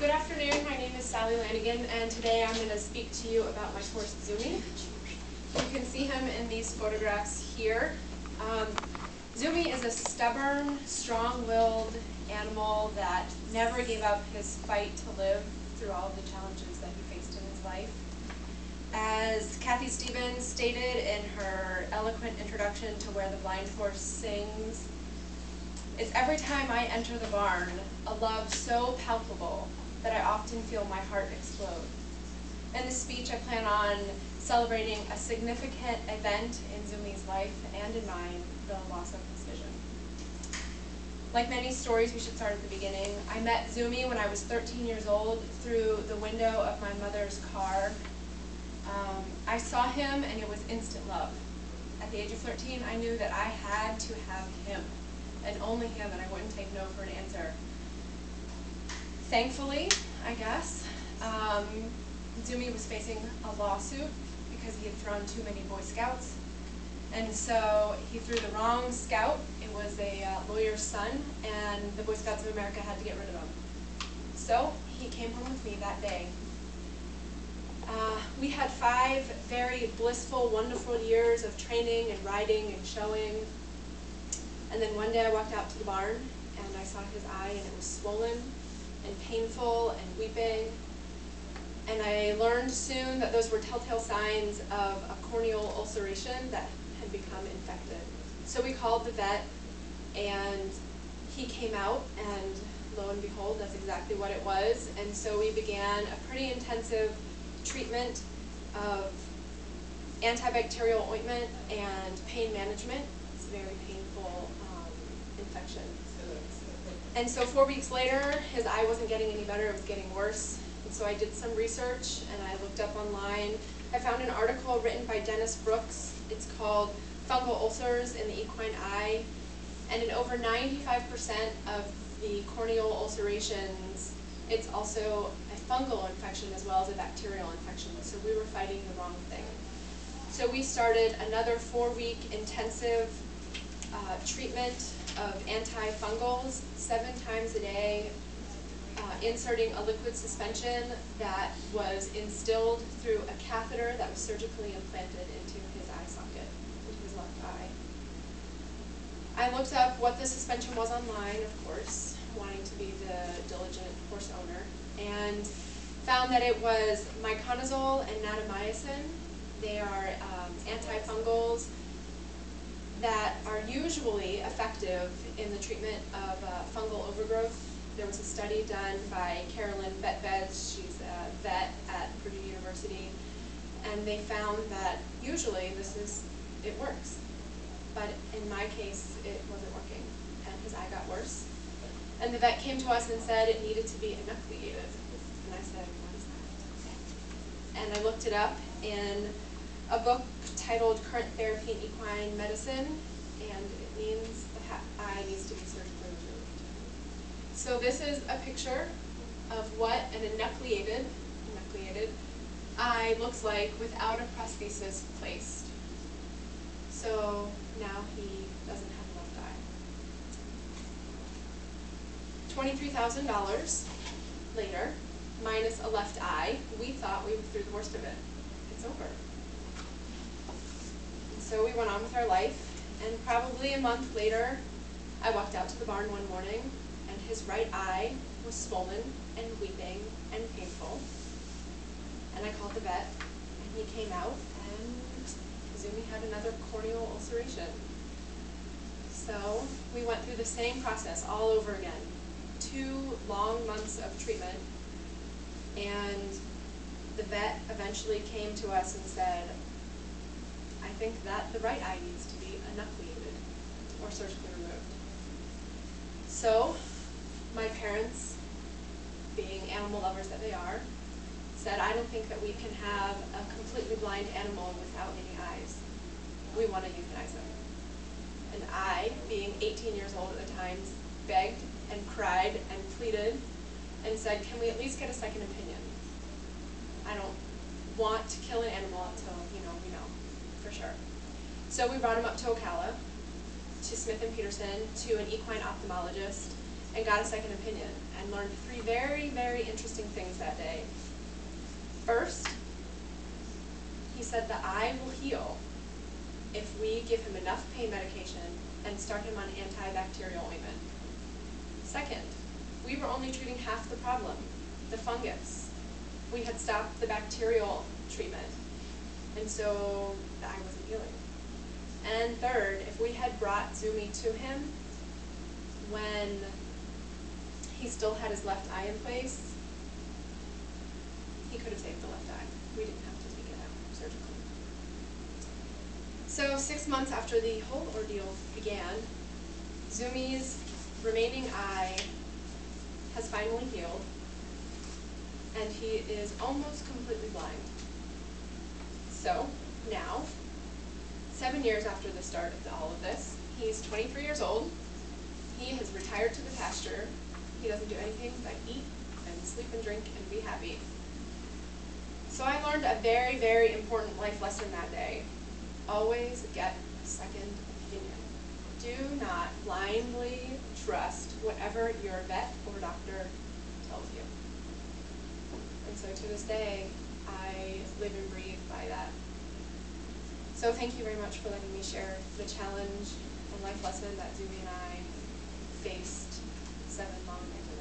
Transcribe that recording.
Good afternoon, my name is Sally Lanigan, and today I'm going to speak to you about my horse Zumi. You can see him in these photographs here. Zumi is a stubborn, strong-willed animal that never gave up his fight to live through all of the challenges that he faced in his life. As Kathy Stevens stated in her eloquent introduction to Where the Blind Horse Sings, it's every time I enter the barn, a love so palpable that I often feel my heart explode. In this speech, I plan on celebrating a significant event in Zumi's life and in mine, the loss of his vision. Like many stories, we should start at the beginning. I met Zumi when I was 13 years old through the window of my mother's car. I saw him and it was instant love. At the age of 13, I knew that I had to have him, and only him, and I wouldn't take no for an answer. Thankfully, I guess, Zumi was facing a lawsuit because he had thrown too many Boy Scouts. And so he threw the wrong scout. It was a lawyer's son, and the Boy Scouts of America had to get rid of him. So he came home with me that day. We had 5 very blissful, wonderful years of training and riding and showing. And then one day I walked out to the barn and I saw his eye, and it was swollen and painful and weeping. And I learned soon that those were telltale signs of a corneal ulceration that had become infected. So we called the vet, and he came out, and lo and behold, that's exactly what it was. And so we began a pretty intensive treatment of antibacterial ointment and pain management. It's a very painful infection. And so 4 weeks later, his eye wasn't getting any better, it was getting worse. And so I did some research and I looked up online. I found an article written by Dennis Brooks. It's called Fungal Ulcers in the Equine Eye. And in over 95% of the corneal ulcerations, it's also a fungal infection as well as a bacterial infection. So we were fighting the wrong thing. So we started another 4-week intensive treatment of antifungals 7 times a day, inserting a liquid suspension that was instilled through a catheter that was surgically implanted into his eye socket, into his left eye. I looked up what the suspension was online, of course, wanting to be the diligent horse owner, and found that it was miconazole and natamycin. They are antifungals that are usually effective in the treatment of fungal overgrowth. There was a study done by Carolyn Betbeds, she's a vet at Purdue University, and they found that usually it works. But in my case, it wasn't working, and his eye got worse. And the vet came to us and said it needed to be enucleated. And I said, what is that? And I looked it up in a book titled Current Therapy in Equine Medicine, and it means the eye needs to be surgically removed. So this is a picture of what an enucleated eye looks like without a prosthesis placed. So now he doesn't have a left eye. $23,000 later, minus a left eye, we thought we were through the worst of it. It's over. So we went on with our life, and probably a month later, I walked out to the barn one morning, and his right eye was swollen and weeping and painful. And I called the vet, and he came out, and Zumi had another corneal ulceration. So we went through the same process all over again. 2 long months of treatment, and the vet eventually came to us and said, I think that the right eye needs to be enucleated or surgically removed. So my parents, being animal lovers that they are, said, I don't think that we can have a completely blind animal without any eyes. We want to euthanize him. And I, being 18 years old at the time, begged and cried and pleaded and said, can we at least get a second opinion? I don't want to kill an animal until, we know for sure. So we brought him up to Ocala, to Smith & Peterson, to an equine ophthalmologist, and got a second opinion and learned 3 very, very interesting things that day. First, he said the eye will heal if we give him enough pain medication and start him on antibacterial ointment. Second, we were only treating half the problem, the fungus. We had stopped the bacterial treatment, and so the eye wasn't healing. And third, if we had brought Zumi to him when he still had his left eye in place, he could have saved the left eye. We didn't have to take it out surgically. So 6 months after the whole ordeal began, Zumi's remaining eye has finally healed, and he is almost completely blind. So now, 7 years after the start of all of this, he's 23 years old. He has retired to the pasture. He doesn't do anything but eat and sleep and drink and be happy. So I learned a very, very important life lesson that day. Always get a second opinion. Do not blindly trust whatever your vet or doctor tells you. And so to this day, I live and breathe by that. So thank you very much for letting me share the challenge and life lesson that Zumi and I faced 7 long years ago.